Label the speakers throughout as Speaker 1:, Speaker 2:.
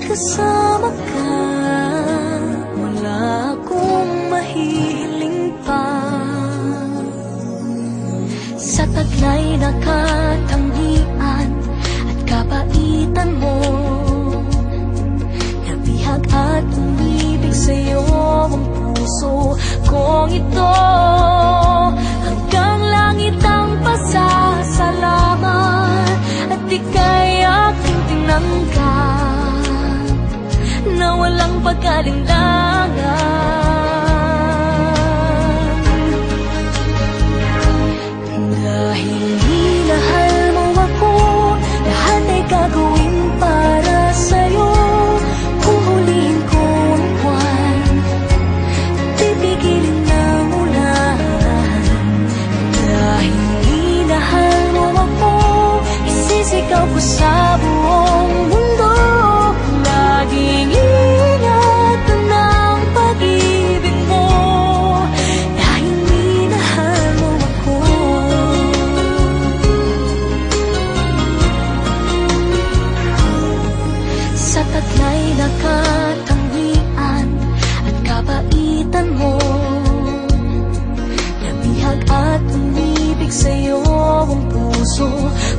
Speaker 1: kasama ka, wala akong mahiling pa. Sa taglay na katangian at kabaitan mo, nabihag at umibig sa'yo ang puso kong ito. Hanggang langit ang pasasalamat at ika'y aking tinanggap na walang pagkalinlangan. Dahil minahal mo ako, lahat ay gagawin para sa'yo. Kung huliin ko ang buwan, pipigilin ng ulan. Dahil minahal mo ako, isisigaw ko sa buong mundo. Laging ingatan ng pag-ibig mo, dahil minahal mo ako. Sa taglay na katangian at kabaitan mo, nabihag at umibig sa'yo ang puso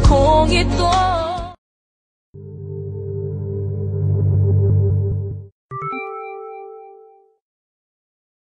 Speaker 1: kong ito.